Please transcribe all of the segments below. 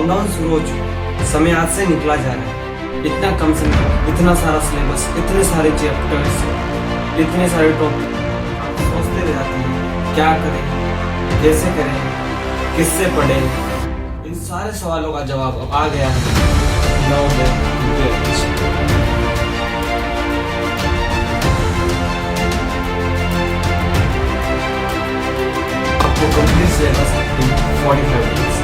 Countdown शुरू हो चुका, समय आज से निकला जा रहा है। इतना कम समय, इतना सारा सिलेबस, इतने सारे चैप्टर्स, इतने सारे टॉपिक, आप सोचते रह जाते हैं क्या करें, कैसे करें, किससे पढ़ें। इन सारे सवालों का जवाब अब आ गया है नवोदय विद्या। आपको कंप्लीट सिलेबस 45 डेज।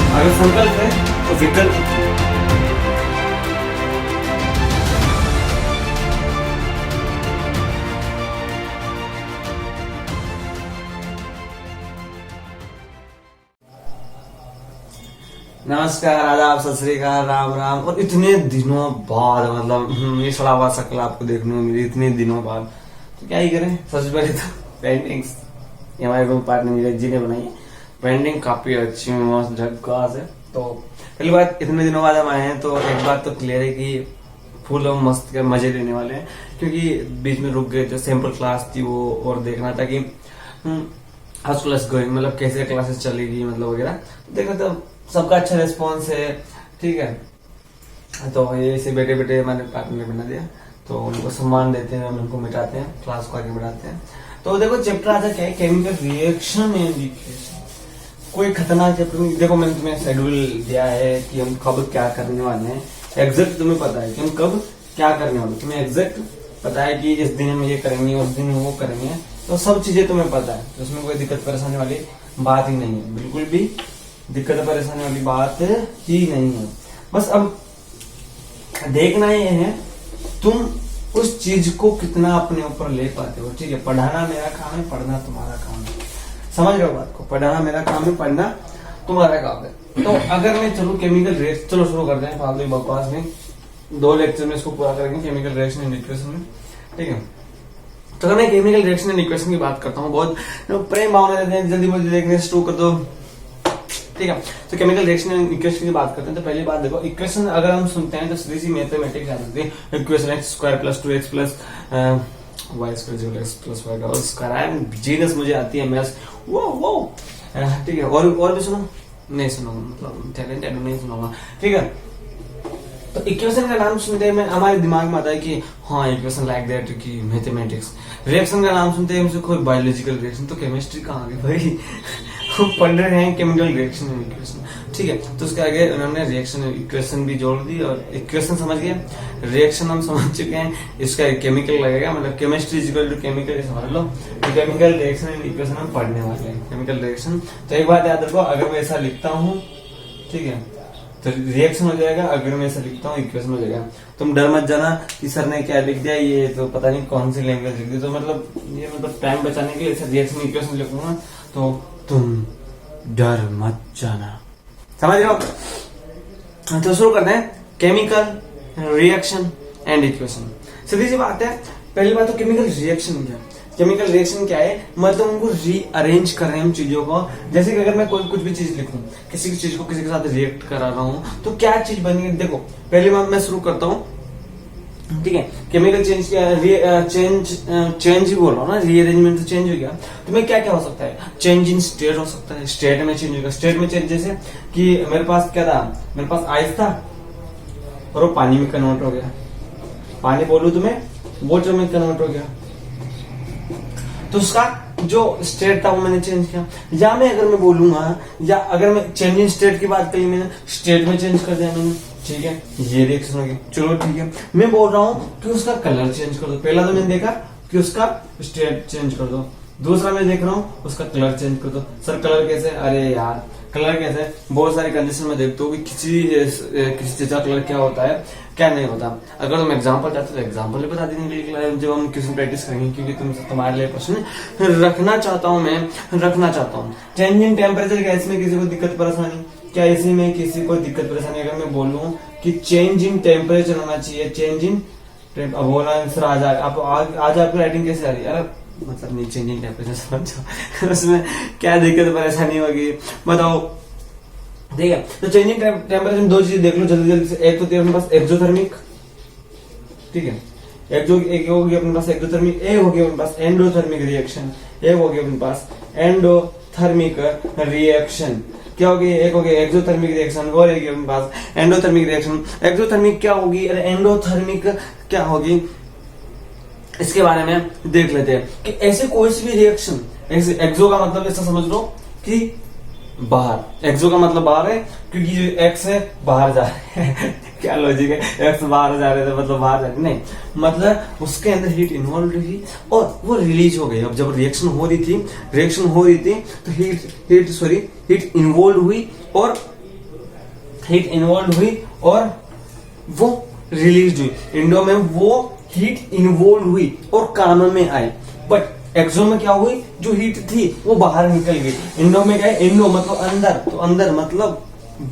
अगर संकल्प है तो विकल्प। नमस्कार, आदाब, सत श्री अकाल, राम राम। और इतने दिनों बाद मतलब ये सड़ावा शक्ल आपको देखने को मिली इतने दिनों बाद, तो क्या ही करें। सबसे पहले तो पेंटिंग्स ये हमारे रूम पार्टनर नीरज जी ने बनाई है। पेंटिंग काफी अच्छी मस्त झकास है। तो पहली बात, इतने दिनों बाद हम आए हैं तो एक बात तो क्लियर है कि फुल और मस्त के मजे लेने वाले हैं, क्योंकि बीच में रुक गए। जो सैंपल क्लास थी वो और देखना था कि हाउ क्लास गोइंग, मतलब कैसे क्लासेस चलेगी मतलब वगैरह देखना था। सबका अच्छा रिस्पॉन्स है, ठीक है। तो ये इसे बैठे बैठे हमारे पार्टनर ने बना दिया, तो उनको सम्मान देते हैं, हम उनको मिटाते हैं, क्लास को आगे बढ़ाते हैं। तो देखो चैप्टर आता क्या है, केमिकल रिएक्शन एंड इक्वेशन। कोई खतरनाक चैप्टर नहीं। देखो मैंने तुम्हें शेड्यूल दिया है कि हम कब क्या करने वाले हैं। एग्जैक्ट तुम्हें पता है कि हम कब क्या करने वाले हैं। तुम्हें एग्जैक्ट पता है कि इस दिन हम ये करेंगे, उस दिन वो करेंगे। तो सब चीजें तुम्हें पता है, तो उसमें कोई दिक्कत परेशानी वाली बात ही नहीं है। बिल्कुल भी दिक्कत परेशानी वाली बात ही नहीं है। बस अब देखना ये है तुम उस चीज को कितना अपने ऊपर ले पाते हो। ठीक है, पढ़ाना मेरा काम है, पढ़ना तुम्हारा काम है। समझ रहे हो बात को? पढ़ाना मेरा काम है, पढ़ना तुम्हारा काम है। तो अगर मैं चलूं केमिकल रिएक्शन, चलो शुरू करते हैं फालतू बकवास में। 2 लेक्चर में इसको पूरा करेंगे केमिकल रिएक्शन एंड इक्वेशन में, ठीक है। तो अगर मैं केमिकल रिएक्शन एंड इक्वेशन की बात करता हूँ, बहुत प्रेम भावना देते हैं, जल्दी मुझे देखने से शुरू कर दो, ठीक है। तो केमिकल रिएक्शन एंड इक्वेशन की बात करते हैं। तो पहली बात देखो, इक्वेशन अगर हम सुनते हैं तो सीधी सी मैथमेटिक्स आ सकती है। Equation x² + 2x + y² + y²। Genus मुझे आती है मैथ्स, वो ठीक है। और भी सुनो, नहीं सुनूंगा, मतलब टैलेंटेड नहीं सुनूंगा, ठीक है। तो इक्वेशन का नाम सुनते हैं हमारे दिमाग में आता है कि हाँ इक्वेशन लाइक दैट की मैथमेटिक्स। रिएक्शन का नाम सुनते हैं हमसे कोई बायोलॉजिकल रिएक्शन, तो केमिस्ट्री कहाँ गई भाई। हम पढ़ रहे हैं केमिकल रिएक्शन एंड इक्वेशन, ठीक है। तो उसके आगे उन्होंने रिएक्शन इक्वेशन भी जोड़ दी, और इक्वेशन समझ गए, रिएक्शन हम समझ चुके हैं, इसका केमिकल लगेगा, मतलब केमिस्ट्री इक्वल टू केमिकल समझ लो। केमिकल रिएक्शन एंड इक्वेशन हम पढ़ने वाले हैं, केमिकल रिएक्शन। तो एक बात याद रखो, अगर मैं ऐसा लिखता हूँ, ठीक है, तो रिएक्शन हो जाएगा। अगर मैं ऐसा लिखता हूँ इक्वेशन हो जाएगा। तुम डर मत जाना कि सर ने क्या लिख दिया, ये तो पता नहीं कौन सी लैंग्वेज लिख दी। तो मतलब ये मतलब टाइम बचाने के लिए ऐसा रिएक्शन इक्वेशन लिखूंगा, तो तुम डर मत जाना, समझ रहे हो। तो शुरू करते हैं केमिकल रिएक्शन एंड इक्वेशन। सीधी सी बात है, पहली बात तो केमिकल रिएक्शन क्या है। केमिकल रिएक्शन क्या है, मतलब उनको रीअरेंज कर रहे हैं हम चीजों को। जैसे कि अगर मैं कोई कुछ भी चीज लिखूं, किसी की चीज को किसी के साथ रिएक्ट करा रहा हूं, तो क्या चीज बनेगी। देखो पहली बात मैं शुरू करता हूं, ठीक है। केमिकल चेंज चेंज ही बोल रहा हूँ ना, रीअरेंजमेंट तो चेंज हो गया। तो मैं क्या क्या हो सकता है, चेंज इन स्टेट हो सकता है, स्टेट में चेंज होगा। स्टेट में चेंज जैसे कि मेरे पास क्या था, मेरे पास आइस था और वो पानी में कन्वर्ट हो गया। पानी बोलूं तुम्हें वाटर में कन्वर्ट हो गया, तो उसका जो स्टेट था वो मैंने चेंज किया। या मैं अगर मैं बोलूंगा, या अगर मैं चेंज इन स्टेट की बात करी, मैंने स्टेट में चेंज कर दिया मैंने, ठीक है, ये रिएक्शन हो गया। चलो ठीक है, मैं बोल रहा हूँ कि उसका कलर चेंज कर दो। पहला तो मैंने देखा कि उसका स्टेट चेंज कर दो, दूसरा मैं देख रहा हूँ उसका कलर चेंज कर दो। सर कलर कैसे, अरे यार कलर कैसे, बहुत सारी कंडीशन में देखते हो कि किसी चीज का कलर क्या होता है क्या नहीं होता। अगर तुम एग्जांपल चाहते हो तो एग्जांपल भी बता देने के लिए जब हम क्वेश्चन प्रैक्टिस करेंगे, क्योंकि तुम्हारे लिए प्रश्न रखना चाहता हूँ, मैं रखना चाहता हूँ। चेंज इन टेम्परेचर क्या, इसमें किसी को दिक्कत परेशानी क्या, इसी में किसी को दिक्कत परेशानी। अगर मैं बोलूँ कि चेंज इन टेम्परेचर होना चाहिए, चेंज इन, अब बोला आंसर आ जाए। आज आपकी राइटिंग कैसे आ रही है, मतलब नहीं चेंज इन टेम्परेचर समझो उसमें क्या दिक्कत परेशानी होगी बताओ, ठीक है। तो चेंजिंग टेम्परेचर में 2 चीजें देख लो जल्दी जल्दी से। एक तो अपने पास एक्सोथर्मिक, ठीक है, एक होगी अपने पास एक्सोथर्मिक, एक होगी अपने पास एंडोथर्मिक रिएक्शन, एक होगी अपने पास एंडोथर्मिक एंडोथर्मिक रिएक्शन क्या होगी, एक होगी एक्सोथर्मिक रिएक्शन और एक अपने पास एंडोथर्मिक रिएक्शन। एक्सोथर्मिक क्या होगी और एंडोथर्मिक क्या होगी, इसके बारे में देख लेते हैं कि ऐसे कोई सी भी रिएक्शन, एक्सो का मतलब ऐसा समझ लो कि बाहर, एक्सो का मतलब बाहर है क्योंकि जो एक्स है बाहर जा रहे हैं क्या लॉजिक है, एक्स बाहर जा रहे थे मतलब बाहर जा रहे नहीं, मतलब उसके अंदर हीट इन्वॉल्व हुई और वो रिलीज हो गई। अब जब रिएक्शन हो रही थी तो हीट इन्वॉल्व हुई और वो रिलीज हुई। इंडो में वो हीट इन्वॉल्व हुई और काम में आई, बट एक्सो में क्या हुई, जो हीट थी वो बाहर निकल गई। इंडो में क्या है, इंडो मतलब अंदर, तो अंदर मतलब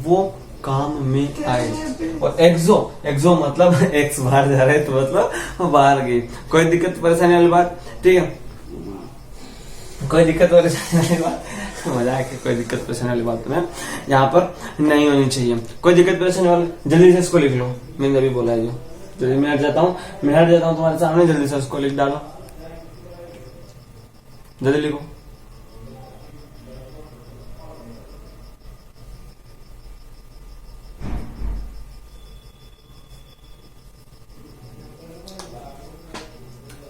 वो काम में आए। और एक्सो मतलब एक्स बाहर जा रहे तो मतलब वो बाहर गई। कोई दिक्कत परेशानी वाली बात, ठीक है, कोई दिक्कत परेशानी वाली बात, मजाक है, कोई दिक्कत परेशानी वाली बात तुम्हें यहाँ पर नहीं होनी चाहिए। कोई दिक्कत परेशानी वाली, जल्दी से इसको लिख लो, मैंने अभी बोला है जो, जल्दी मैं हट जाता हूँ तुम्हारे सामने, जल्दी से इसको लिख डालो, जल्दी लिखो।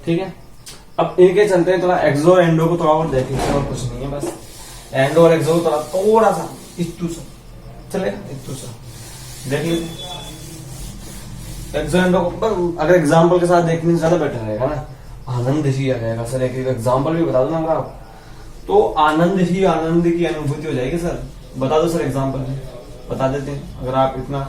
ठीक है, अब इनके चलते हैं, थोड़ा एक्सो और एंडो को थोड़ा और देखेंगे, और कुछ नहीं है, बस एंडो और एक्सो थोड़ा सा इतू सा चलेगा, इतू सा देख लीजिए। एक्सो एंडो को अगर एग्जाम्पल के साथ देखने से ज्यादा बेटर रहेगा ना, आनंद ही आ जाएगा सर। एक एग्जाम्पल भी बता दो ना अगर आप, तो आनंद की अनुभूति हो जाएगी सर। बता दो सर एग्जाम्पल, बता देते हैं। अगर आप इतना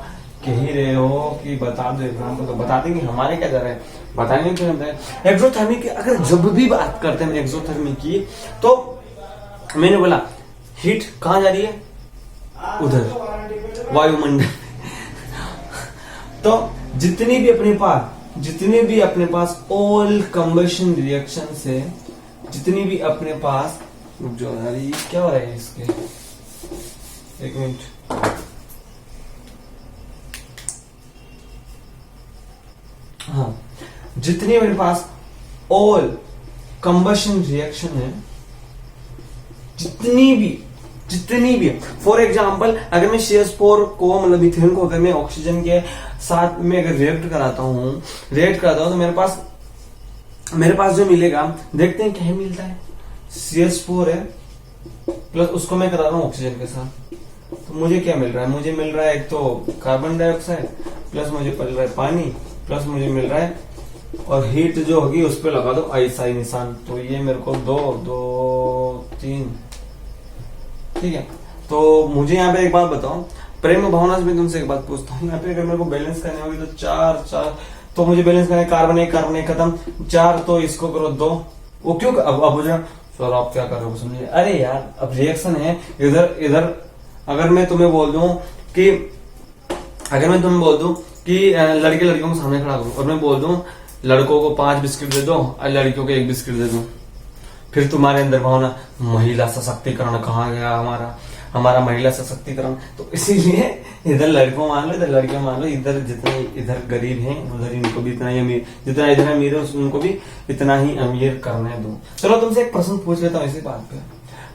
कह ही रहे हो कि बता दो एग्जाम्पल, तो बता देंगे, हमारे क्या जा रहे हैं, बताएंगे क्यों बताए। एक्सोथर्मिक की अगर जब भी बात करते हैं एक्सोथर्मिक की, तो मैंने बोला हीट कहां जा रही है, उधर वायुमंडल तो जितनी भी अपने पास ऑल कंबशन रिएक्शन से, जितनी भी अपने पास, जो क्या हो रहा है इसके, एक मिनट, हाँ, जितनी अपने पास ऑल कंबशन रिएक्शन है, जितनी भी फॉर एग्जाम्पल अगर मैं CH4 को मतलब मीथेन को अगर मैं ऑक्सीजन के साथ में अगर रिएक्ट कराता हूं तो मेरे पास जो मिलेगा, देखते हैं क्या मिलता है। CH4 है प्लस उसको मैं करा रहा हूं ऑक्सीजन के साथ, तो मुझे क्या मिल रहा है, मुझे मिल रहा है एक तो कार्बन डाइऑक्साइड, प्लस मुझे मिल रहा है पानी, प्लस मुझे मिल रहा है, और हीट जो होगी उस पर लगा दो ऐसा ही निशान, तो ये मेरे को 2 3, ठीक है। तो मुझे यहाँ पे एक बात बताओ, प्रेम भावना से मैं तुमसे एक बात पूछता हूँ, यहाँ पे अगर मेरे को बैलेंस करनी होगी तो 4 तो मुझे बैलेंस करना है, कार्बन एक खत्म, 4 तो इसको करो 2, वो क्यों अब हो जाए सर आप क्या कर रहे हो समझिए। अरे यार अब रिएक्शन है इधर अगर मैं तुम्हें बोल दूं कि लड़के लड़कियों को सामने खड़ा करूं और मैं बोल दूं लड़कों को 5 बिस्किट दे दो और लड़कियों को 1 बिस्किट दे दो, फिर तुम्हारे अंदर भावना महिला सशक्तिकरण कहाँ गया, हमारा महिला सशक्तिकरण। तो इसीलिए इधर लड़कों मान लो, इधर लड़कियों मान लो, इधर जितने इधर गरीब हैं उधर इनको भी इतना ही अमीर, जितना इधर अमीर है उनको भी इतना ही अमीर करने दो। चलो तुमसे एक प्रश्न पूछ लेता हूँ इसी बात पे,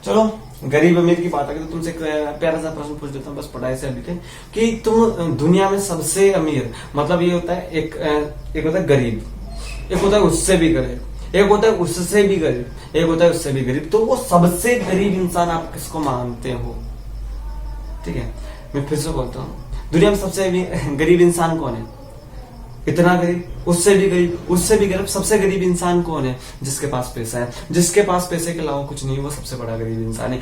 चलो गरीब अमीर की बात है तो तुमसे प्यारा सा प्रश्न पूछ लेता हूँ बस पढ़ाई से हटके, कि तुम दुनिया में सबसे अमीर, मतलब ये होता है एक होता है गरीब, एक होता है उससे भी गरीब, एक होता है उससे भी गरीब, एक होता है उससे भी गरीब, तो वो सबसे गरीब इंसान आप किसको मानते हो? ठीक है, मैं फिर से बोलता हूँ, दुनिया में सबसे गरीब इंसान कौन है? इतना गरीब, उससे भी गरीब, उससे भी गरीब, सबसे गरीब इंसान कौन है? जिसके पास पैसा है, जिसके पास पैसे के अलावा कुछ नहीं, वो सबसे बड़ा गरीब इंसान है।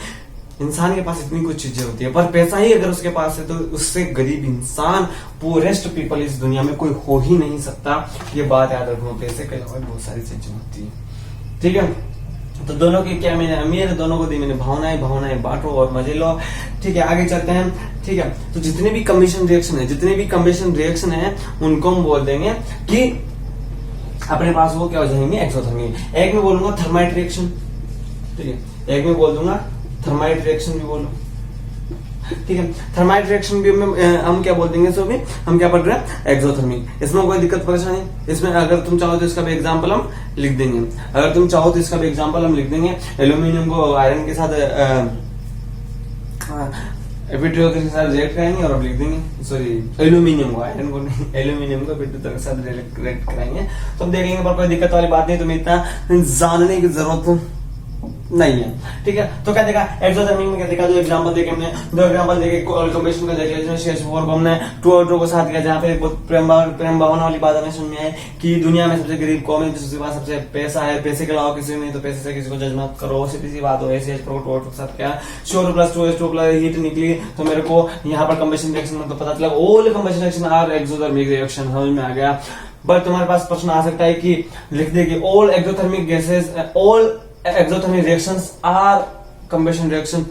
इंसान के पास इतनी कुछ चीजें होती है पर पैसा ही अगर उसके पास है तो उससे गरीब इंसान पुअरेस्ट पीपल इस दुनिया में कोई हो ही नहीं सकता। ये बात याद रखो, पैसे के अलावा बहुत सारी चीजें होती है। ठीक है, तो दोनों की क्या मैंने अमीर, दोनों को दी मैंने भावनाएं बांटो और मजे लो। ठीक है, आगे चलते हैं। ठीक है, तो जितने भी कम्बिशन रिएक्शन है उनको हम बोल देंगे कि अपने पास वो क्या हो जाएंगे, एक्सोथर्मिक। एक में बोलूंगा थर्माइट रिएक्शन, ठीक है, एक में बोल दूंगा थर्माइट रिएक्शन भी बोलो। ठीक है, थर्माइट रिएक्शन भी हम क्या बोल देंगे, हम क्या पढ़ रहे हैं, एक्सोथर्मिक। इसमें कोई दिक्कत परेशानी, इसमें अगर तुम चाहो तो इसका भी एग्जाम्पल हम लिख देंगे। अगर तुम चाहो तो इसका भी एग्जांपल हम लिख देंगे। एल्यूमिनियम को आयरन के साथ विट्रियो के साथ रिएक्ट कराएंगे और अब लिख देंगे, सॉरी एल्यूमिनियम को, आयरन को नहीं, एल्यूमिनियम को विट्रियो के साथ रिएक्ट कराएंगे तो हम देख लेंगे, पर कोई दिक्कत वाली बात नहीं, तुम्हें इतना जानने की जरूरत नहीं है। ठीक है, तो क्या देखा एक्सोथर्मिक में, क्या देखा दो एग्जांपल देखे हमने, दो एग्जांपल देखे कंबेशन का देख लिया, CH4 को हमने 2 को साथ किया, जहाँ पे प्रेम भावना वाली बात हमें सुनने आई कि दुनिया में सबसे गरीब कौन है, जिसके पास सबसे पैसा है, पैसे के अलावा किसी नहीं, तो पैसे से किसी को जज मत करो, सीधी सी बात हो। CH4 को 2 के साथ क्या CO2 plus 2H2 plus heat निकली, तो मेरे को यहाँ पर कंबेशन रिएक्शन मतलब पता चला all combustion reaction are exothermic reaction, समझ में आ गया। बट तुम्हारे पास प्रश्न आ सकता है कि लिख दे कि all exothermic gases, all exothermic reactions are combustion reaction,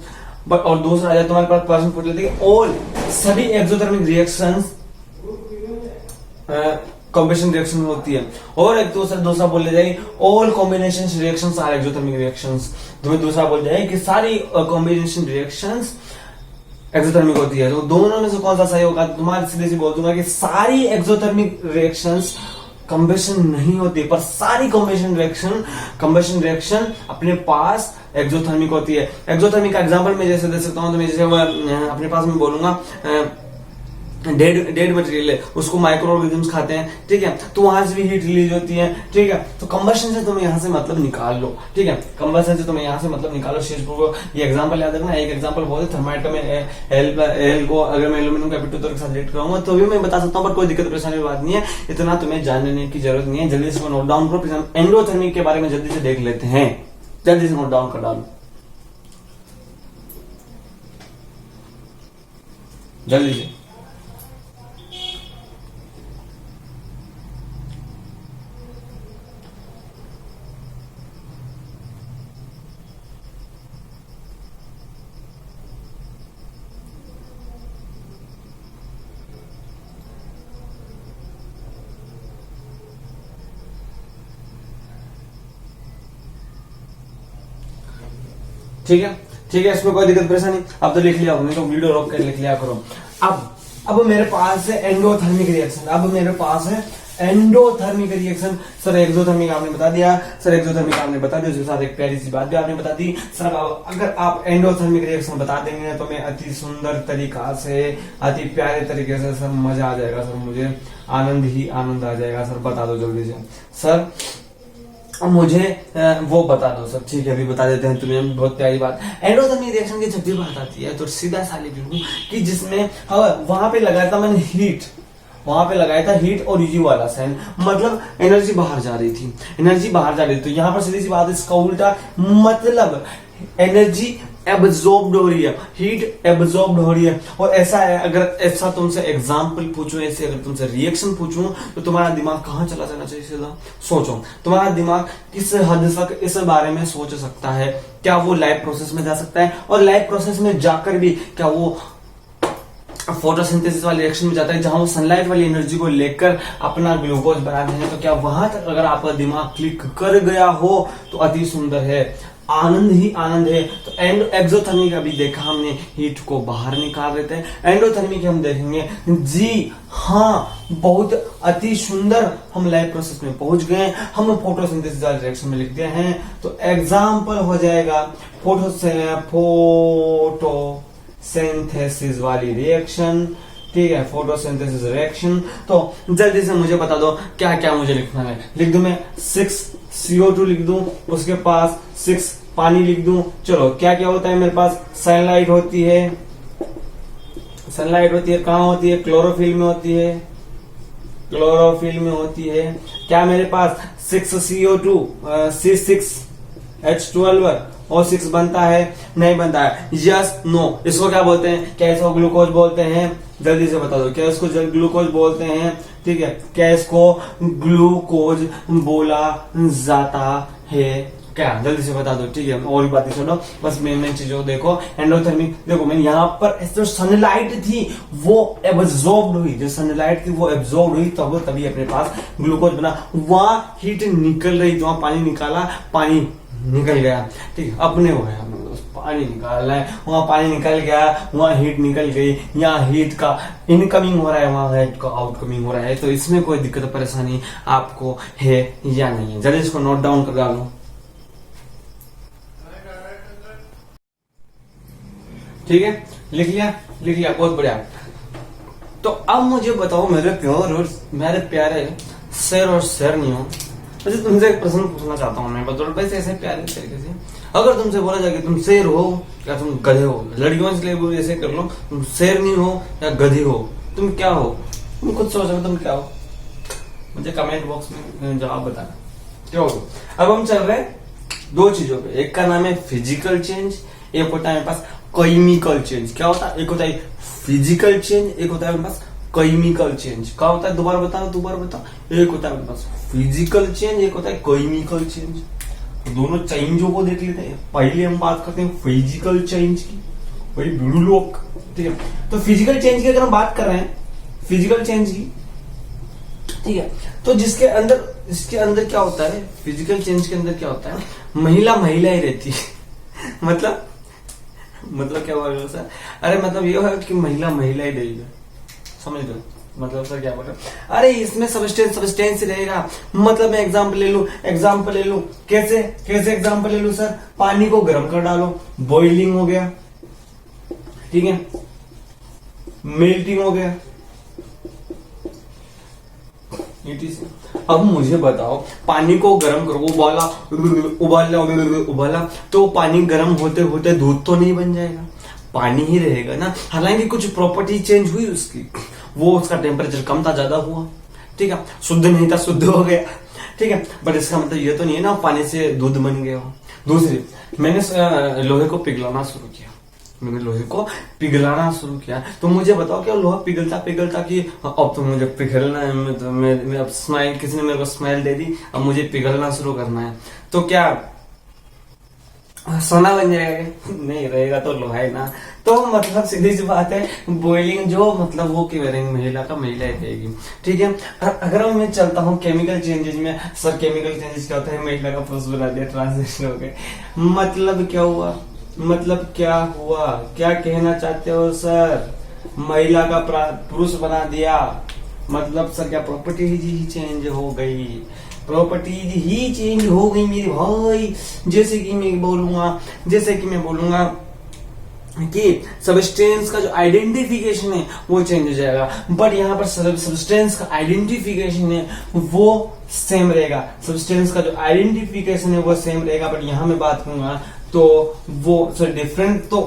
but और दूसरा आ जाए तुम्हारे पास प्रश्न पूछ लेते हैं ऑल सभी एक्सोथर्मिक रिएक्शंस कंबेशन रिएक्शन होती है, और एक दूसरा बोल ले जाए all combination reactions are exothermic reactions, तुम्हें दूसरा बोल जाए कि सारी कॉम्बिनेशन रिएक्शंस एक्सोथर्मिक होती है। तो दोनों में से कौन सा सही होगा? तुम्हारे सीधे से बोल दूंगा कि सारी एक्सोथर्मिक रिएक्शंस कंबेशन नहीं होती, पर सारी कंबेशन रिएक्शन अपने पास एक्सोथर्मिक होती है। एक्सोथर्मिक का एग्जांपल मैं जैसे दे सकता हूं, तो मैं जैसे अपने पास में बोलूंगा डेड मटेरियल है, उसको माइक्रो ऑर्गेनिजम्स खाते हैं, ठीक है, तो वहां से भी हीट रिलीज होती है, ठीक है। तो कंबशन से तुम्हें यहाँ से मतलब निकाल लो, ठीक है, कंबशन से तुम्हें यहाँ से मतलब निकालो। CH4 को ये एग्जांपल याद रखना, एक एग्जांपल बहुत है थर्माइट का, मैं एल को अगर मैं एल्यूमिनियम का Fe2 के साथ रिएक्ट करूंगा तो भी मैं बता सकता हूँ, पर कोई दिक्कत परेशानी की बात नहीं है, इतना तुम्हें जानने की जरूरत नहीं है। जल्दी से नोट डाउन करो, फिर हम एंडोथर्मिक के बारे में जल्दी से देख लेते हैं। जल्दी से नोट डाउन कर डालो, जल्दी से। ठीक है, ठीक है, इसमें कोई दिक्कत परेशानी, अब तो लिख लिया नहीं तो वीडियो रोक कर लिख लिया करो। अब मेरे पास है एंडोथर्मिक रिएक्शन, अब मेरे पास है एंडोथर्मिक रिएक्शन। सर एक्सोथर्मिक आपने बता दिया, सर एक्सोथर्मिक आपने बता दिया, उसके साथ एक प्यारी सी बात भी आपने बता दी। सर अगर आप एंडोथर्मिक रिएक्शन बता देंगे तो मैं अति सुंदर तरीका से, अति प्यारे तरीके से सर मजा आ जाएगा, सर मुझे आनंद ही आनंद आ जाएगा। सर बता दो जल्दी से सर, मुझे वो बता दो सर। ठीक है, अभी बता देते हैं तुम्हें, बहुत प्यारी बात। एंडोथर्मिक रिएक्शन की जब भी बात आती है तो सीधा सा लिख लूं कि जिसमें वहां पे लगाया था मैंने हीट, वहां पे लगाया था हीट और यू वाला साइन, मतलब एनर्जी बाहर जा रही थी, एनर्जी बाहर जा रही थी। तो यहाँ पर सीधी सी बात है, इसका उल्टा मतलब एनर्जी एब्जॉर्ब्ड हो रही है, हीट एब्जॉर्ब्ड हो रही है। और ऐसा है, अगर ऐसा तुमसे एग्जांपल पूछूं, ऐसे अगर तुमसे रिएक्शन पूछूं तो तुम्हारा दिमाग कहाँ चला जाना चाहिए? सीधा सोचो, तुम्हारा दिमाग किस हद तक इस बारे में सोच सकता है? क्या वो लाइव प्रोसेस में जा सकता है? और लाइव प्रोसेस में जाकर भी क्या वो फोटोसिंथेसिस वाले रिएक्शन में जाता है, जहां वो सनलाइट वाली एनर्जी को लेकर अपना ग्लूकोज बना रहे हैं? तो क्या वहां तक अगर आपका दिमाग क्लिक कर गया हो तो अति सुंदर है, आनंद ही आनंद है। तो एक्सोथर्मिक अभी देखा हमने, हीट को बाहर निकाल रहे थे। एंडोथर्मिक हम देखेंगे, जी हाँ, बहुत अति सुंदर हम लाइव प्रोसेस में पहुंच गए, हम फोटोसिंथेसिस वाले रिएक्शन में लिख दिए हैं। तो एग्जाम्पल हो जाएगा फोटोसिंथेसिस वाली रिएक्शन, ठीक है, फोटोसिंथेसिस रिएक्शन। तो जल्दी से मुझे बता दो क्या क्या मुझे लिखना है। लिख दूं मैं 6 CO2 लिख दूं, उसके पास 6 पानी लिख दूं। चलो, क्या क्या होता है मेरे पास? सनलाइट होती है, सनलाइट होती है, कहाँ होती है? क्लोरोफिल में होती है, क्लोरोफिल में होती है। क्या मेरे पास 6 CO2 C6H12 और 6 बनता है? नहीं बनता है। यस नो, इसको क्या बोलते हैं? क्या इसको ग्लूकोज बोलते हैं? जल्दी से बता दो, क्या इसको ग्लूकोज बोलते हैं? ठीक है, क्या इसको ग्लूकोज बोला जाता है? क्या जल्दी से बता दो, ठीक है। और भी बातें सुनो, बस मेन चीजों देखो। एंडोथर्मिक देखो, मैंने यहाँ पर जो सनलाइट थी वो एब्जॉर्ब्ड हुई, जो सनलाइट थी वो एब्जॉर्ब हुई, तभी अपने पास ग्लूकोज बना। वहां हीट निकल रही, वहां पानी निकाला, पानी निकल गया, ठीक है, अपने हो गया पानी निकालना है, वहां पानी निकल गया, वहां हीट निकल गई, यहाँ हीट का इनकमिंग हो रहा है, वहां हीट का आउटकमिंग हो रहा है। तो इसमें कोई दिक्कत परेशानी आपको है या नहीं है? जल्दी इसको नोट डाउन कर डालो। ठीक है, लिख लिया, बहुत बढ़िया। तो अब मुझे बताओ मेरे प्यार और मेरे प्यारे शेर और शेरनियों, वैसे तुमसे एक प्रश्न पूछना चाहता हूँ मैं, बतौर वैसे ऐसे प्यारे तरीके से। अगर तुमसे बोला जाए कि तुम शेर हो या तुम गधे हो, लड़कियों से लिए ऐसे कर लो, तुम शेरनी हो या गधी हो, तुम क्या हो? तुम खुद सोचो तुम क्या हो, मुझे कमेंट बॉक्स में जवाब बताना क्या हो। अब हम चल रहे हैं दो चीजों पे, एक का नाम है फिजिकल चेंज, एक होता है मेरे पास केमिकल चेंज। क्या होता है? एक होता है फिजिकल चेंज, एक होता है मेरे पास केमिकल चेंज। क्या होता है? दोबारा बताओ। एक होता है मेरे पास फिजिकल चेंज, एक होता है केमिकल चेंज। तो दोनों चेंजों को देख लेते हैं। पहले हम बात करते हैं फिजिकल चेंज की, भाई बिड़ू लोग, ठीक है। तो फिजिकल चेंज की अगर हम बात कर रहे हैं, फिजिकल चेंज की, ठीक है, तो इसके अंदर क्या होता है? फिजिकल चेंज के अंदर क्या होता है? महिला ही रहती है। मतलब क्या बोल रहे हो सर? अरे मतलब ये है कि महिला ही रहेगी, समझ लो। मतलब सर क्या बोल रहे हो? अरे इसमें सब्सटेंस रहेगा। मतलब मैं एग्जांपल ले लूं, कैसे एग्जांपल ले लूं सर? पानी को गर्म कर डालो, बॉइलिंग हो गया, ठीक है, मेल्टिंग हो गया। अब मुझे बताओ, पानी को गर्म करो, उबाला तो पानी गर्म होते होते दूध तो नहीं बन जाएगा, पानी ही रहेगा ना। हालांकि कुछ प्रॉपर्टी चेंज हुई उसकी, वो उसका टेम्परेचर कम था, ज्यादा हुआ, ठीक है, शुद्ध नहीं था, शुद्ध हो गया, ठीक है। बट इसका मतलब ये तो नहीं है ना पानी से दूध बन गया हो। दूसरी, मैंने लोहे को पिघलाना शुरू किया, तो मुझे बताओ क्या लोहा पिघलता कि अब तो मुझे पिघलना है, तो मैं अब स्माइल, किसी ने मेरे को स्माइल दे दी, अब मुझे पिघलना शुरू करना है, तो क्या सोना बन जाएगा? नहीं रहेगा तो लोहा है ना। तो मतलब सीधी सी बात है, बॉइलिंग जो मतलब वो की महिला ही रहेगी, ठीक है। अगर मैं चलता हूँ केमिकल चेंजेस में, सर केमिकल चेंजेस क्या होता है? महिला का पुरुष बना दिया, ट्रांसलेशन हो गए। मतलब क्या हुआ? क्या कहना चाहते हो सर? महिला का पुरुष बना दिया, मतलब सर क्या प्रॉपर्टी ही चेंज हो गई? प्रॉपर्टीज ही चेंज हो गई मेरे भाई। जैसे कि मैं बोलूंगा कि सब्सटेंस का जो आइडेंटिफिकेशन है वो चेंज हो जाएगा, बट यहाँ पर सब्सटेंस का आइडेंटिफिकेशन है वो सेम रहेगा। सब्सटेंस का जो आइडेंटिफिकेशन है वो सेम रहेगा, बट यहाँ मैं बात करूंगा तो वो सर डिफरेंट तो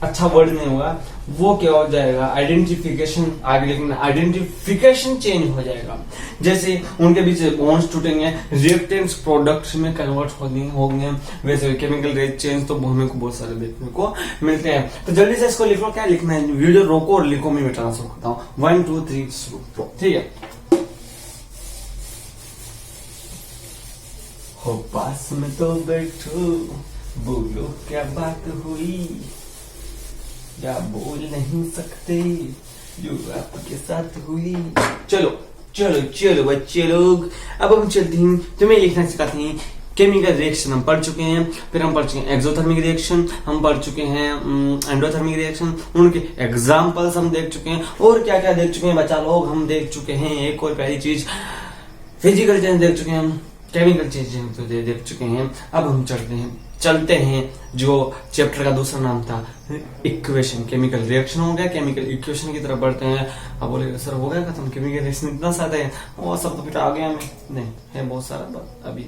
अच्छा वर्ड नहीं होगा, वो क्या हो जाएगा? आइडेंटिफिकेशन आगे लिखना, आइडेंटिफिकेशन चेंज हो जाएगा। जैसे उनके बीच बॉन्ड्स टूटेंगे, रिएक्टेंट्स प्रोडक्ट्स में कन्वर्ट होंगे, वैसे केमिकल चेंज तो हमें को बहुत सारे देखने को मिलते हैं। तो जल्दी से इसको लिख लो, क्या लिखना है? वीडियो रोको और लिखो, मैं ट्रांसफर करता हूँ। 1 2 3 शुरू, ठीक है। हो पास में तो बैठो, बोलो क्या बात हुई, या बोल नहीं सकते जो आपके साथ हुई। चलो बच्चे लोग, अब हम चलते हैं, तुम्हें लिखना सिखाते हैं। केमिकल रिएक्शन हम पढ़ चुके हैं, फिर हम पढ़ चुके हैं एक्सोथर्मिक रिएक्शन, हम पढ़ चुके हैं एंडोथर्मिक रिएक्शन, उनके एग्जाम्पल्स हम देख चुके हैं, और क्या क्या देख चुके हैं बच्चा लोग? हम देख चुके हैं एक और पहली चीज, फिजिकल चेंज देख चुके हैं हम, केमिकल चेंज तो देख चुके हैं। अब हम चलते हैं जो चैप्टर का दूसरा नाम था इक्वेशन। केमिकल रिएक्शन हो गया, केमिकल इक्वेशन की तरफ बढ़ते हैं। अब बोलेगा सर हो गया खत्म, केमिकल रिएक्शन इतना सारा है, वो सब तो फिर आ गया हमें, नहीं है बहुत सारा, अभी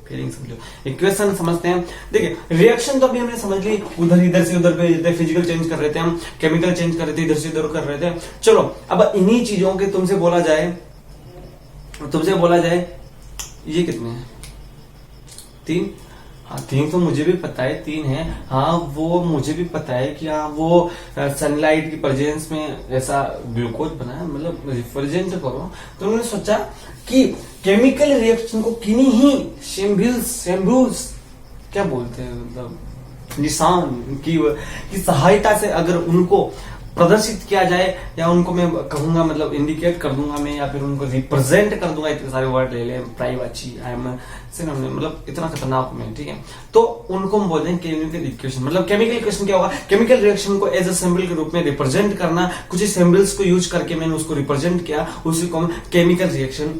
फीलिंग समझो, इक्वेशन समझते हैं। देखिए रिएक्शन तो अभी हमने समझ ली, इधर से उधर पे फिजिकल चेंज कर रहे थे हम, केमिकल चेंज कर रहे थे, इधर से उधर कर रहे थे। चलो अब इन्हीं चीजों के तुमसे बोला जाए ये कितने हैं? 3। हाँ 3 तो मुझे भी पता है 3 है, हाँ वो मुझे भी पता है कि हाँ वो सनलाइट की प्रेजेंस में ऐसा ग्लूकोज बना है, मतलब रिप्रेजेंट करो। तो उन्होंने सोचा कि केमिकल रिएक्शन को किन्हीं ही सिंबल्स क्या बोलते हैं, मतलब निशान की सहायता से अगर उनको प्रदर्शित किया जाए, या उनको मैं कहूंगा मतलब इंडिकेट कर दूंगा मैं, या फिर उनको रिप्रेजेंट कर दूंगा, इतने सारे वर्ड ले ले, प्राइवाची, आई एम, मतलब इतना खतरनाक में, ठीक है। तो उनको हम बोलते हैं केमिकल इक्वेशन। मतलब केमिकल इक्वेशन क्या होगा, केमिकल रिएक्शन को एज अ सिंबल के रूप में रिप्रेजेंट करना, कुछ सिंबल्स को यूज करके मैंने उसको रिप्रेजेंट किया, उसी को हम केमिकल रिएक्शन,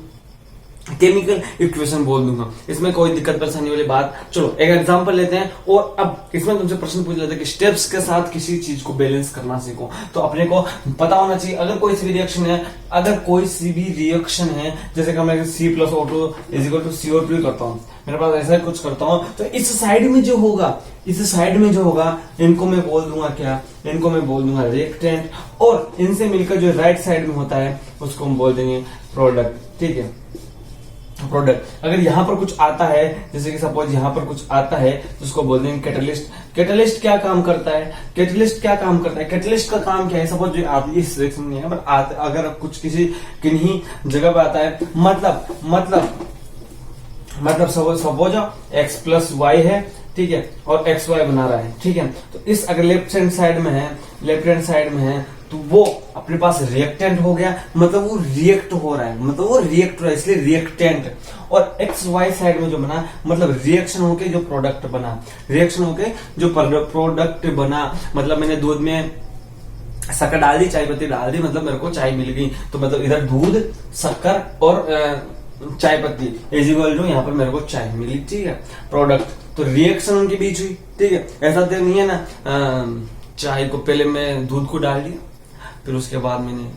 केमिकल इक्वेशन बोल दूंगा। इसमें कोई दिक्कत परेशानी वाली बात। चलो एक एग्जांपल लेते हैं, और अब इसमें तुमसे प्रश्न पूछ लेते हैं कि स्टेप्स के साथ किसी चीज को बैलेंस करना सीखो। तो अपने को पता होना चाहिए, अगर कोई सी भी रिएक्शन है, अगर कोई सी भी रिएक्शन है, जैसे कि मैं C+O2 = CO2 करता हूँ, मेरे पास ऐसा कुछ करता हूँ, तो इस साइड में जो होगा, इस साइड में जो होगा, इनको मैं बोल दूंगा क्या, इनको मैं बोल दूंगा रिएक्टेंट, और इनसे मिलकर जो राइट साइड में होता है उसको हम बोल देंगे प्रोडक्ट। ठीक है, प्रोडक्ट। अगर यहां पर कुछ आता है, जैसे कि सपोज यहां पर कुछ आता है, तो उसको बोल देंगे कैटलिस्ट। कैटलिस्ट क्या काम करता है, कैटलिस्ट क्या काम करता है, कैटलिस्ट का काम क्या है, सपोज जो आप इस रिएक्शन नहीं है, पर अगर कुछ किसी किन्हीं जगह पे आता है, मतलब सपोज x+y है, ठीक है, और xy बना रहा है, ठीक है, तो इस अगर लेफ्ट हैंड साइड में है, तो वो अपने पास रिएक्टेंट हो गया, मतलब वो रिएक्ट हो रहा है, इसलिए रिएक्टेंट। और एक्स वाई साइड में जो बना, मतलब रिएक्शन होके जो प्रोडक्ट बना, मतलब मैंने दूध में शक्कर डाल दी, चाय पत्ती डाल दी, मतलब मेरे को चाय मिल गई, तो मतलब इधर दूध, शक्कर और चाय पत्ती यहाँ पर मेरे को चाय मिली, ठीक है, प्रोडक्ट। तो रिएक्शन उनके बीच हुई, ठीक है। ऐसा तो नहीं है ना, चाय को पहले मैं दूध को डाल दिया, फिर उसके बाद मैंने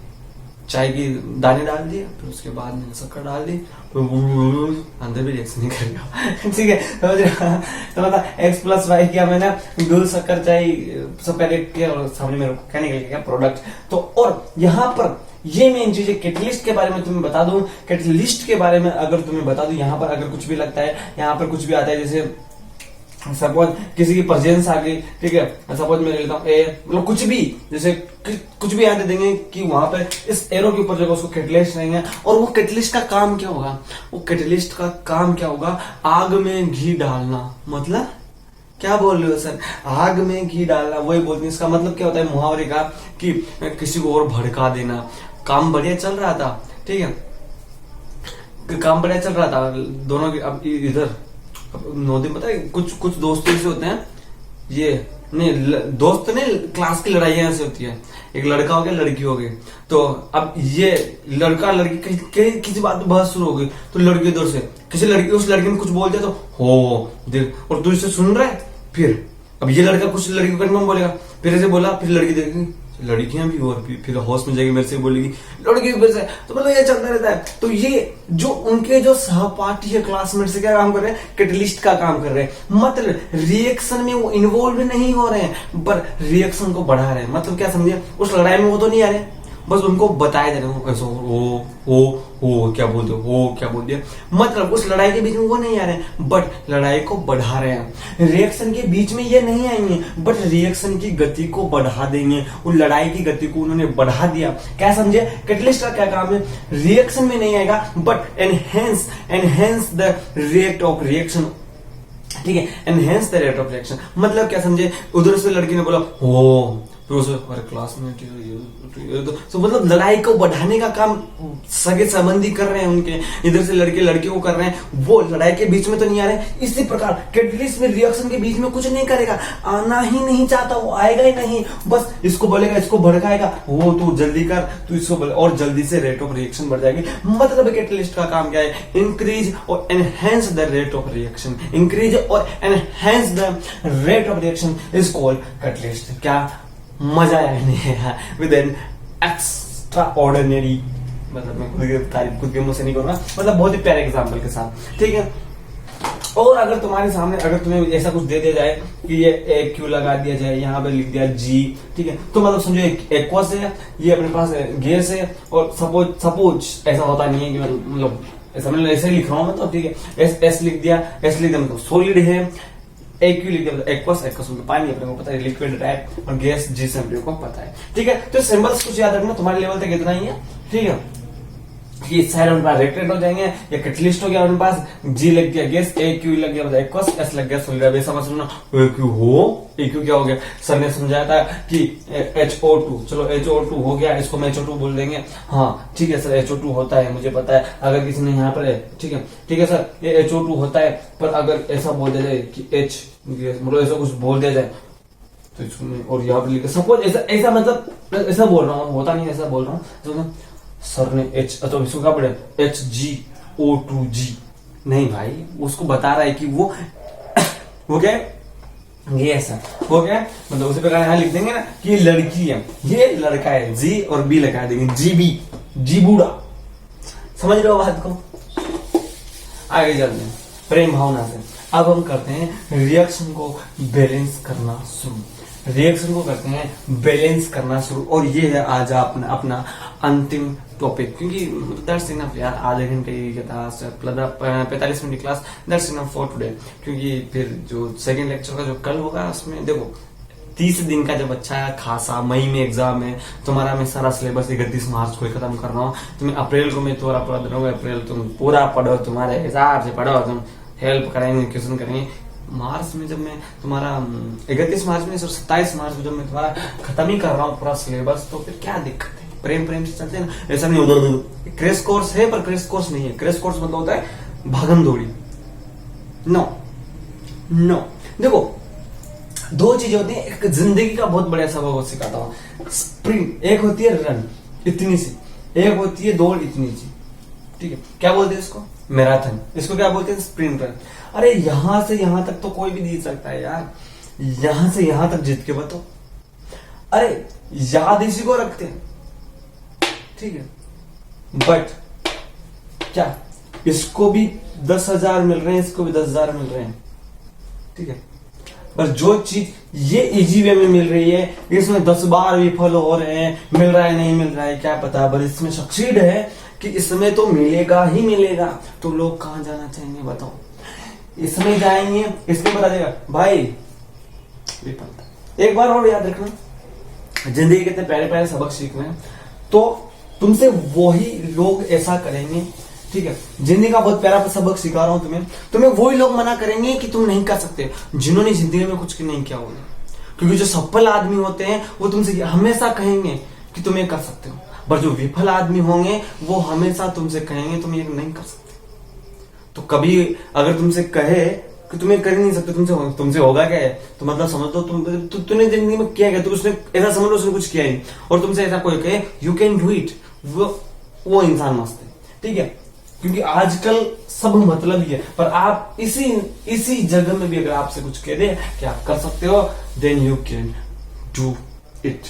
चाय की दाने डाल दिए, फिर उसके बाद मैंने शक्कर डाल दी, तो अंदर भी रिएक्शन नहीं करेगा, ठीक है। तो मतलब x+y किया मैंने, दूध शक्कर चाय सब पहले किया, और सामने मेरे को क्या निकल गया, प्रोडक्ट। तो और यहाँ पर ये मेन चीज है, कैटलिस्ट के बारे में तुम्हें बता दूं, कैटलिस्ट के बारे में अगर तुम्हें बता दूं, यहाँ पर अगर कुछ भी लगता है, यहाँ पर कुछ भी आता है, जैसे सपोज किसी की प्रेजेंस आ गई, ठीक है, सपोज मैं लेता हूँ ए, मतलब कुछ भी, जैसे कुछ भी याद देंगे कि वहां पे इस एरो के ऊपर जो उसको कैटलिस्ट रहेंगे, और वो कैटलिस्ट का काम क्या होगा, आग में घी डालना। मतलब क्या बोल रहे हो सर, आग में घी डालना, वही बोलते हैं। इसका मतलब क्या होता है मुहावरे का, कि किसी को और भड़का देना। काम बढ़िया चल रहा था, ठीक है, दोनों के। अब इधर नोदी पता है, कुछ दोस्त ऐसे होते हैं, ये नहीं दोस्त नहीं, क्लास की लड़ाइयां ऐसे होती है, एक लड़का हो गया, लड़की हो गई, तो अब ये लड़का लड़की किसी बात पे बहस शुरू हो गई, तो लड़की इधर से उस लड़की ने कुछ बोल दिया, तो हो देख, और तू इसे सुन रहा है, फिर अब ये लड़का कुछ लड़की को में बोलेगा, फिर ऐसे बोला, फिर लड़की देखेगी, लड़कियां भी, और फिर होश में जाएगी, मेरे से बोलेगी, लड़की फिर से, तो मतलब ये चलता रहता है। तो ये जो उनके जो सहपाठी है, क्लासमेट से क्या काम कर रहे हैं, कैटलिस्ट का काम कर रहे हैं। मतलब रिएक्शन में वो इन्वॉल्व नहीं हो रहे हैं, पर रिएक्शन को बढ़ा रहे हैं। मतलब क्या समझे, उस लड़ाई में वो तो नहीं आ रहे, बस उनको बताया दे रहे हो, ऐसा हो क्या बोल दिया, मतलब उस लड़ाई के बीच में वो नहीं आ रहे हैं, बट लड़ाई को बढ़ा रहे हैं। रिएक्शन के बीच में ये नहीं आएंगे, बट रिएक्शन की गति को बढ़ा देंगे। उन लड़ाई की गति को उन्होंने बढ़ा दिया। क्या समझे, कैटलिस्ट का क्या काम है, रिएक्शन में नहीं आएगा, but enhance the rate of reaction, ठीक है, enhance the rate of reaction. मतलब क्या समझे, उधर से लड़की ने बोला हो, फिर उसे हमारे क्लासमेट, तो मतलब लड़ाई को बढ़ाने का काम सगे संबंधी कर रहे हैं उनके, इधर से लड़के लड़कियों को कर रहे हैं, वो लड़ाई के बीच में तो नहीं आ रहे। इसी प्रकार कैटलिस्ट में रिएक्शन के बीच में कुछ नहीं करेगा, आना ही नहीं चाहता, वो आएगा ही नहीं, बस इसको बोलेगा, इसको भड़काएगा, वो तू जल्दी कर, तू इसको बोले, और जल्दी से रेट ऑफ रिएक्शन बढ़ जाएगी। मतलब कैटलिस्ट का काम क्या है, इंक्रीज और enhance the rate of reaction, increase और enhance the rate of reaction is called catalyst. क्या मजा आया नहीं, विद एन एक्स्ट्रा ऑर्डिनरी, मतलब मैं खुद की तारीफ खुद के मुंह से नहीं करूंगा, मतलब बहुत ही प्यारे एग्जांपल के साथ, ठीक है। और अगर तुम्हारे सामने, अगर तुम्हें ऐसा कुछ दे दिया जाए कि ये एक क्यू लगा दिया जाए, यहाँ पे लिख दिया जी, ठीक है, तो मतलब समझो एक्वस है, ये अपने पास गैस है, और सपोज ऐसा होता नहीं है कि मतलब ऐसा, मतलब ऐसे लिख रहा हूं मैं, तो ठीक है, एस लिख दिया मतलब सॉलिड है, एक लिख दिया एक्वस उनका पानी, अपने को पता है, लिक्विड टाइप, और गैस जिस अपने को पता है, ठीक है। तो सिंबल्स कुछ याद रखना, तुम्हारे लेवल तक इतना ही है, ठीक है। कि इस साइड अपने पास रेक्टेट हो जाएंगे, या कैटलिस्ट हो गया अपने पास, जी लग गया गैस, ए क्यू लग गया एक्वस, एस लग गया सॉलिड। अब समझ लो ए क्यू हो, ए क्यू क्या हो गया, सर ने समझाया था कि HO2, चलो HO2 हो गया, इसको हम HO2 बोल देंगे। हाँ ठीक है सर, HO2 होता है, मुझे पता है। अगर किसी ने यहाँ पर है, ठीक है सर, ये HO2 होता है, पर अगर ऐसा बोल दिया जाए कि H, मतलब ऐसा कुछ बोल दिया जाए तो इसमें, और यहाँ पर लिखा सपोज ऐसा मतलब ऐसा बोल रहा हूँ, होता नहीं ऐसा बोल रहा हूँ, तो सर ने तो इसको क्या पढ़े HgO2g, नहीं भाई, उसको बता रहा है कि वो क्या ये ऐसा हो गया, मतलब उसी प्रकार यहाँ लिख देंगे ना कि ये लड़की है, ये लड़का है, जी और बी लगा देंगे, जी बूढ़ा। समझ रहे हो बात को? आगे चलते हैं प्रेम भावना से। अब हम करते हैं रिएक्शन को बैलेंस करना शुरू, करना शुरू। और ये है आज अपना अंतिम टॉपिक, क्योंकि दैट्स इनफ यार, आधे घंटे की क्लास, 45 मिनट की class, that's enough for today. क्योंकि फिर जो सेकंड लेक्चर का जो कल होगा, उसमें देखो 30 दिन का जब अच्छा है खासा, मई में एग्जाम है तुम्हारा, मैं सारा सिलेबस 31 मार्च को ही खत्म कर रहा हूँ। तुम्हें अप्रैल को मैं पूरा पढ़ा दूंगा, अप्रैल तुम पूरा पढ़ो, तुम्हारे हिसाब से पढ़ो, तुम हेल्प करेंगे, क्वेश्चन करेंगे। मार्च में जब मैं तुम्हारा 31 मार्च में 27 मार्च में जब मैं तुम्हारा खत्म ही कर रहा हूँ पूरा सिलेबस, तो फिर क्या दिक्कत है? प्रेम से चलते हैं ना, ऐसा नहीं होता। क्रैश कोर्स है पर क्रैश कोर्स नहीं है। क्रैश कोर्स मतलब होता है भागम दौड़ी। नो देखो, दो चीजें होती है, एक जिंदगी का बहुत बड़ा सबक सिखाता हूँ। स्प्रिंट एक होती है रन इतनी सी, एक होती है दौड़ इतनी सी, ठीक है? क्या बोलते हैं इसको? मैराथन। इसको क्या बोलते हैं? Sprint run. अरे यहां से यहां तक तो कोई भी जीत सकता है यार, यहां से यहां तक जीत के बताओ। अरे याद इसी को रखते हैं, ठीक है? बट क्या इसको भी 10,000 मिल रहे हैं, इसको भी 10,000 मिल रहे हैं, ठीक है? पर जो चीज ये इजी वे में मिल रही है, इसमें 10 बार विफल हो रहे हैं, मिल रहा है नहीं मिल रहा है क्या पता, पर इसमें सक्सीड है कि इसमें तो मिलेगा ही मिलेगा। तो लोग कहां जाना चाहेंगे बताओ? इसमें जाएंगे, इसमें बता देगा भाई विफलता। एक बार और याद रखना, जिंदगी के इतने प्यारे प्यारे सबक सीखना है तो तुमसे वही लोग ऐसा करेंगे, ठीक है? जिंदगी का बहुत प्यारा सबक सिखा रहा हूं तुम्हें वही लोग मना करेंगे कि तुम नहीं कर सकते, जिन्होंने जिंदगी में कुछ नहीं किया होगा। क्योंकि जो सफल आदमी होते हैं वो तुमसे हमेशा कहेंगे कि तुम ये कर सकते हो, पर जो विफल आदमी होंगे वो हमेशा तुमसे कहेंगे तुम ये नहीं कर सकते। तो कभी अगर तुमसे कहे कि तुम ये कर नहीं सकते, तुमसे होगा क्या है, तो मतलब समझ लो तूने जिंदगी में किया क्या, तो उसने ऐसा समझ लो उसने कुछ किया ही, और तुमसे ऐसा कोई कहे यू कैन डू इट, वो इंसान मस्त है, ठीक है? क्योंकि आजकल सब मतलब ही है, पर आप इसी जगह में भी अगर आपसे कुछ कह दे कि आप कर सकते हो, then you can do it,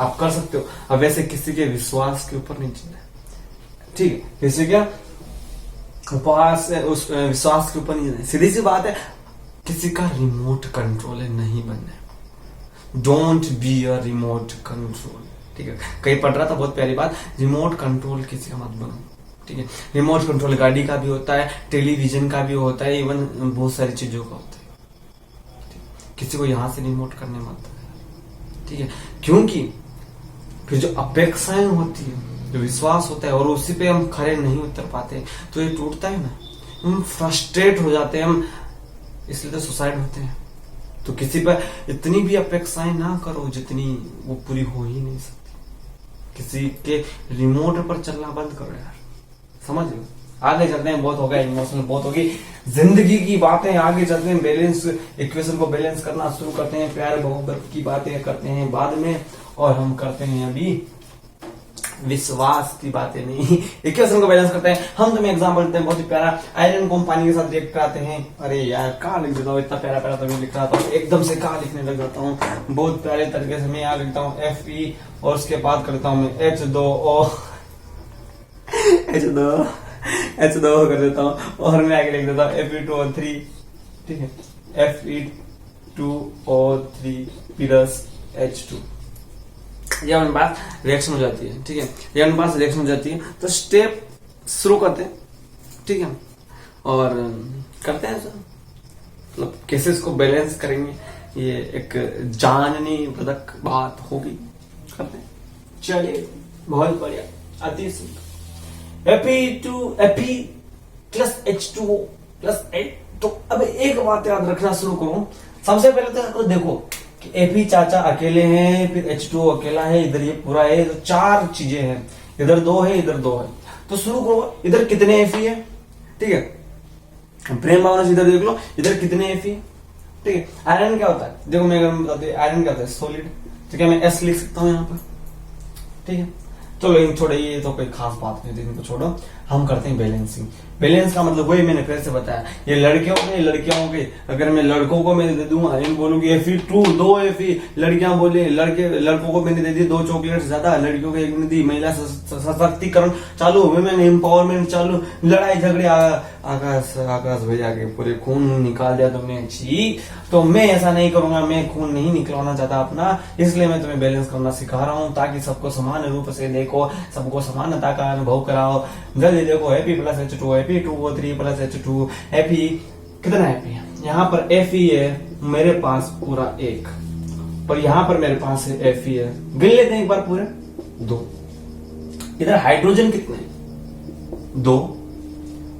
आप कर सकते हो। अब वैसे किसी के विश्वास के ऊपर नहीं चलना, ठीक है? जैसे क्या उपवास उस विश्वास के ऊपर नहीं जाना, सीधी सी बात है, किसी का रिमोट कंट्रोलर नहीं बनना। Don't be a remote control, ठीक है? कहीं पढ़ रहा था बहुत प्यारी बात, रिमोट कंट्रोल किसी का मत बनो, ठीक है? रिमोट कंट्रोल गाड़ी का भी होता है, टेलीविजन का भी होता है, इवन बहुत सारी चीजों का होता है। किसी को यहां से रिमोट करने मत, ठीक है? क्योंकि फिर जो अपेक्षाएं होती है, जो विश्वास होता है, और उसी पे हम खड़े नहीं उतर पाते, तो ये टूटता है ना, हम फ्रस्ट्रेट हो जाते हैं, हम इसलिए तो सुसाइड होते हैं। तो किसी पर इतनी भी अपेक्षाएं ना करो जितनी वो पूरी हो ही नहीं सकती। किसी के रिमोट पर चलना बंद करो यार, समझ लो। आगे चलते हैं, बहुत हो गया इमोशनल, बहुत होगी जिंदगी की बातें, आगे चलते हैं बैलेंस इक्वेशन को बैलेंस करना शुरू करते हैं, प्यार मोहब्बत की बातें करते हैं बाद में, और हम करते हैं अभी विश्वास की बातें नहीं, इक्वेशन को बैलेंस करते हैं। हम तुम्हें एग्जाम्पल देते हैं बहुत ही प्यारा, आयरन को हम पानी के साथ रिएक्ट कराते हैं। अरे यार कहाँ लिख देता हूँ, इतना प्यारा प्यारा तो लिख रहा था, एकदम से कहाँ लिखने लग जाता हूँ, बहुत प्यारे तरीके से मैं यहाँ लिखता हूँ Fe, और उसके बाद करता हूँ मैं H2O कर देता हूँ, और मैं आगे लिख देता हूँ Fe2O3, ठीक है? Fe2O3 प्लस H2, ये हमारे पास रिएक्शन हो जाती है, ठीक है? ये हमारे पास रिएक्शन हो जाती है, तो स्टेप शुरू करते हैं, ठीक है? और करते हैं सर, मतलब कैसे इसको बैलेंस करेंगे, ये एक जानने वर्धक बात होगी, करते हैं। चलिए बहुत बढ़िया, अति सुंदर। Fe plus H2O plus H। तो अब एक बात याद रखना शुरू करो। सबसे पहले तो देखो कि Fe चाचा अकेले हैं, फिर H2O अकेला है, इधर ये पूरा है, तो 4 चीजें हैं, इधर 2 है, इधर 2 है। तो शुरू करो, इधर कितने Fe है, ठीक है, प्रेम भावना से इधर देख लो, इधर कितने Fe, ठीक है। आयरन क्या होता है, देखो मैं अगर बता दूं आयरन क्या होता है, सॉलिड, तो क्या मैं S लिख सकता हूँ यहाँ पर, ठीक है। चलो इन छोड़ो, ये तो कोई खास बात नहीं, इनको छोड़ो, हम करते हैं बैलेंसिंग। बैलेंस का मतलब वही मैंने फिर से बताया, ये लड़के हो गए, लड़कियां हो गई। अगर मैं लड़कों को मैंने दे दूंगा, इन बोलूंगी Fe2 2 Fe, लड़कियां बोले, लड़कों को मैंने दे दी 2 चॉकलेट ज्यादा, लड़कियों को 1 ने दी, महिला सशक्तिकरण चालू, वुमेन एम्पावरमेंट चालू, लड़ाई झगड़े, आकाश भैया के पूरे खून निकाल दिया तुमने, छी। तो मैं ऐसा नहीं करूंगा, मैं खून नहीं निकलवाना चाहता अपना, इसलिए मैं तुम्हें बैलेंस करना सिखा रहा हूँ, ताकि सबको समान रूप से देखो, सबको समानता का अनुभव कराओ। जल्दी देखो, Fe plus H2, Fe2O3 plus H2, Fe कितना Fe है, यहाँ पर Fe है मेरे पास पूरा 1, और यहाँ पर मेरे पास है Fe है, गिन लेते हैं एक बार पूरे 2। इधर हाइड्रोजन कितने हैं, 2,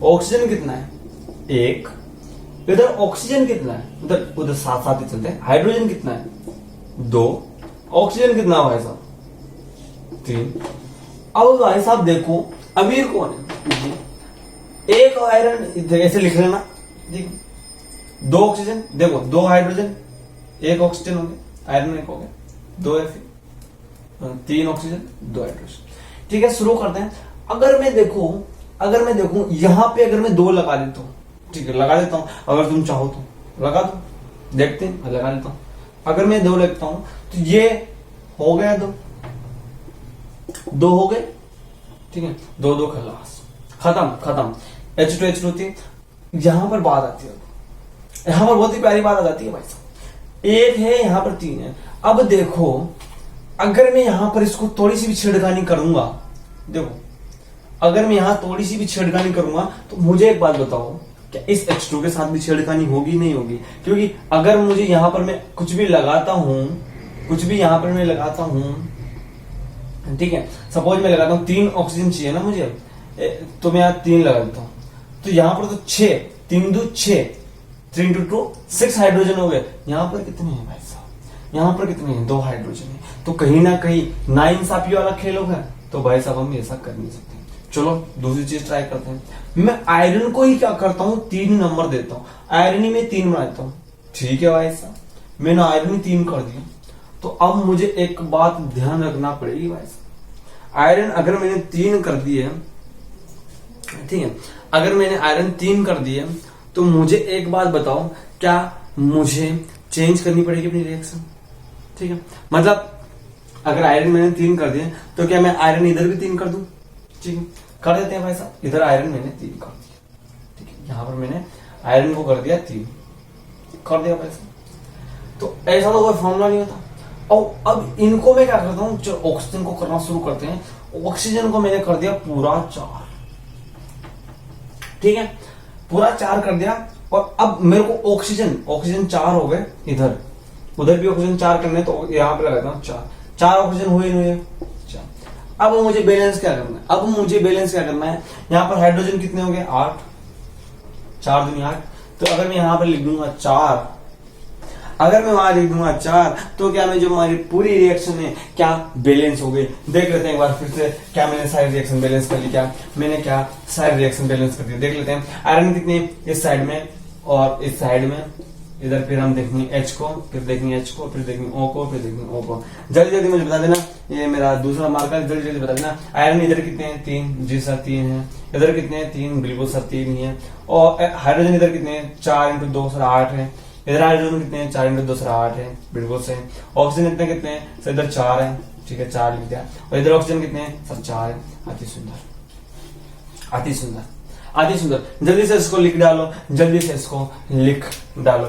ऑक्सीजन कितना है, 1, इधर ऑक्सीजन कितना है, उधर साथ साथ ही चलते हैं। हाइड्रोजन कितना है, 2, ऑक्सीजन कितना भाई साहब, 3। अब भाई साहब देखो अमीर कौन है, 1 आयरन ऐसे लिख लेना, देखो 2 ऑक्सीजन, देखो 2 हाइड्रोजन, 1 ऑक्सीजन हो गया, आयरन 1 हो गया, 2 Fe, 3 ऑक्सीजन, 2 हाइड्रोजन, ठीक है। शुरू करते हैं। अगर मैं देखूं यहां पे अगर मैं 2 लगा देता हूं, ठीक है, लगा देता हूं, अगर तुम चाहो तो लगा दो, देखते हैं, लगा देता हूं। अगर मैं 2 लिखता हूं तो ये हो गया 2 हो गए, ठीक है, 2 2 खलास, खत्म। H2 थी। यहां पर बात आती है, यहां पर बहुत ही प्यारी बात आ जाती है भाई साहब, 1 है, यहां पर 3 है। अब देखो अगर मैं यहां पर इसको थोड़ी सी भी छेड़खानी करूंगा, देखो अगर मैं यहां थोड़ी सी भी छेड़खानी करूंगा, तो मुझे एक बात बताओ, क्या इस H2 के साथ भी छेड़खानी होगी, नहीं होगी? क्योंकि अगर मुझे यहां पर मैं कुछ भी लगाता हूं, ठीक है, सपोज मैं लगाता हूं 3 ऑक्सीजन चाहिए ना मुझे, तो मैं यहां 3 लगा देता हूं, तो यहां पर तो 6, 3 2 6, 3 2 2 6 हाइड्रोजन हो गए। यहां पर कितने हैं भाई साहब, यहां पर कितने हैं, 2 हाइड्रोजन है। तो कहीं ना कहीं नाइंसाफी वाला खेल होगा, तो भाई साहब हम ऐसा कर नहीं सकते। चलो दूसरी चीज ट्राई करते हैं। मैं आयरन को ही क्या करता हूं, 3 नंबर देता हूं, आयरन ही में 3 बनाता हूं, ठीक है भाई साहब, मैंने आयरन ही 3 कर दिया। तो अब मुझे एक बात ध्यान रखना पड़ेगी भाई साहब, आयरन अगर मैंने 3 कर दिए, ठीक है, अगर मैंने आयरन 3 कर दिए, तो मुझे एक बात बताओ, क्या मुझे चेंज करनी पड़ेगी अपनी रिएक्शन, ठीक है। मतलब अगर आयरन मैंने 3 कर दिए, तो क्या मैं आयरन इधर भी 3 कर दूं, ठीक है, कर देते हैं भाई साहब। इधर आयरन मैंने 3 कर दिया, ठीक है, यहां पर मैंने आयरन को कर दिया 3 कर दिया भाई साहब। तो ऐसा तो कोई फॉर्मूला नहीं होता। और अब इनको मैं क्या करता हूं, जो ऑक्सीजन को करना शुरू करते हैं, ऑक्सीजन को मैंने कर दिया पूरा 4, ठीक है, पूरा 4 कर दिया। और अब मेरे को ऑक्सीजन 4 हो गए, इधर उधर भी ऑक्सीजन 4 करने, तो यहां पे लगाता हूं 4 ऑक्सीजन हुए नहीं हुए 4। अब मुझे बैलेंस क्या करना है, यहां पर हाइड्रोजन कितने हो गए, 8, 4 दूनी 8। तो अगर मैं यहां पर लिख दूंगा 4, अगर मैं वहां लिख दूंगा 4, तो क्या मैं जो हमारी पूरी रिएक्शन है क्या बैलेंस हो गई। देख लेते हैं एक बार फिर से, क्या मैंने सारी रिएक्शन बैलेंस कर ली, क्या मैंने क्या सारी रिएक्शन बैलेंस कर दी, देख लेते हैं। आयरन कितने इस साइड में और इस साइड में, इधर फिर हम देखेंगे H को, फिर देखेंगे H को, फिर देखेंगे O को, फिर देखेंगे O को। जल्दी मुझे बता देना, ये मेरा दूसरा मार्कर, जल्दी बता देना। आयरन इधर कितने हैं, 3, जी सर 3 है। इधर कितने हैं, 3, बिल्कुल सर 3 ही है। और हाइड्रोजन इधर कितने हैं, 4 × 2 सर 8 है। इधर हाइड्रोजन कितने हैं, 4 × 2 सर 8 है, बिल्कुल सही। ऑक्सीजन कितने हैं सर, इधर 4 है, ठीक है, 4 लिख दिया। और इधर ऑक्सीजन कितने हैं सर, 4 है। अति सुंदर। जल्दी से इसको लिख डालो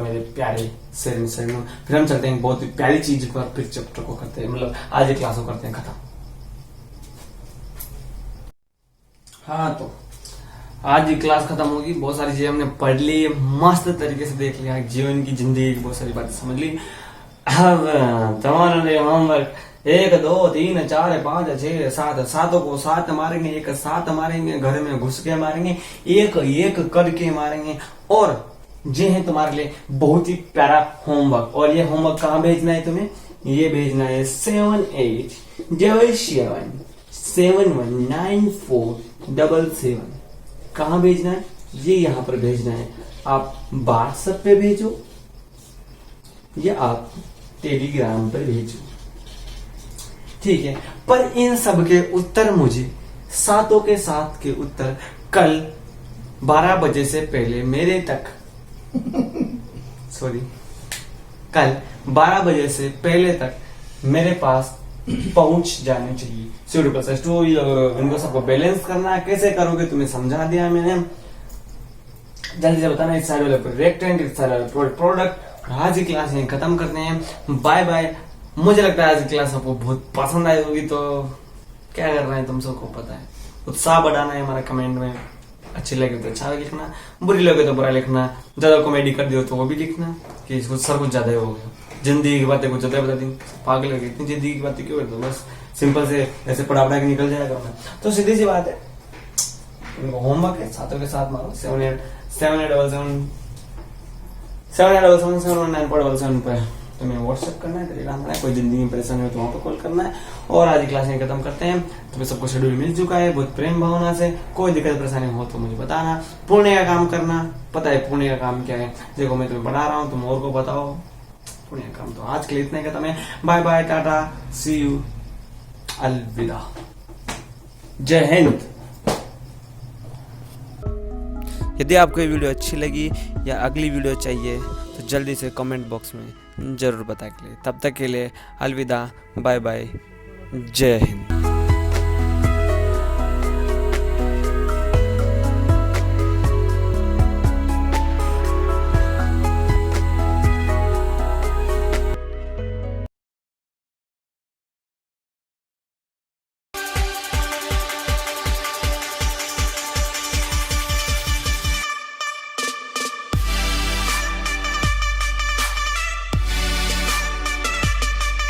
मेरे प्यारे शरीर। फिर हम चलते हैं बहुत प्यारी चीज पर, फिर चैप्टर को करते हैं, मतलब आज की क्लास को करते हैं खत्म। हाँ, तो आज की क्लास खत्म होगी, बहुत सारी चीजें हमने पढ़ ली, मस्त तरीके से देख लिया, जीवन की जिंदगी की बहुत सारी बातें समझ ली। अब तुम्हारे होमवर्क 1 2 3 4 5 6 7 सातों को 7 मारेंगे, एक साथ मारेंगे, घर में घुस के मारेंगे, एक एक करके मारेंगे। और ये है तुम्हारे लिए बहुत ही प्यारा होमवर्क। और ये होमवर्क कहाँ भेजना है तुम्हें? ये भेजना है 7877171947। कहाँ भेजना है? ये यहाँ पर भेजना है। आप व्हाट्सएप पे भेजो या आप टेलीग्राम पर भेजो, ठीक है। पर इन सब के उत्तर मुझे, सातों के साथ के उत्तर कल 12 बजे से पहले मेरे तक सॉरी कल 12 बजे से पहले तक मेरे पास पहुंच जाने चाहिए। सिंपल सा स्टोरी, इनको सबको बैलेंस करना है। कैसे करोगे तुम्हें समझा दिया मैंने, जल्दी से बताना। इस साइड वाले रेक्टेंट, इस साइड वाले प्रोडक्ट। आज की क्लास यहीं खत्म करते हैं। Bye bye. मुझे लगता है आज की क्लास आपको बहुत पसंद आई होगी, तो क्या करना है तुम सबको पता है, उत्साह बढ़ाना है हमारा कमेंट में। अच्छी लगे तो अच्छा लिखना, बुरी लगे तो बुरा लिखना, ज्यादा कॉमेडी कर दियो तो वो भी लिखना कि इसको सर कुछ ज्यादा हो गया, जिंदगी की बातें कुछ ज्यादा बता दी, पागल लगे इतनी जिंदगी की बातें क्यों करते हो, बस सिंपल से ऐसे पढ़ा के निकल जाएगा। तो सीधी सी बात है, होमवर्क है, सातों के साथ मारो 78771717 पे तुम्हें व्हाट्सएप करना है, टेलीग्राम करना है, कोई जिंदगी में परेशानी हो तो वहां पर कॉल करना है। और आज की क्लास में खत्म करते हैं। तुम्हें सबको शेड्यूल मिल चुका है बहुत प्रेम भावना से। कोई दिक्कत परेशानी हो तो मुझे बताना। पुण्य का काम करना, पता है पुण्य का काम क्या है, देखो मैं तुम्हें पढ़ा रहा हूँ, तुम और को बताओ पुण्य का काम। तो आज के लिए इतना ही खत्म है। Bye bye, ta-ta, see you, अलविदा, जय हिंद। यदि आपको ये वीडियो अच्छी लगी या अगली वीडियो चाहिए तो जल्दी से कमेंट बॉक्स में ज़रूर बताएं। तब तक के लिए अलविदा, बाय बाय, जय हिंद।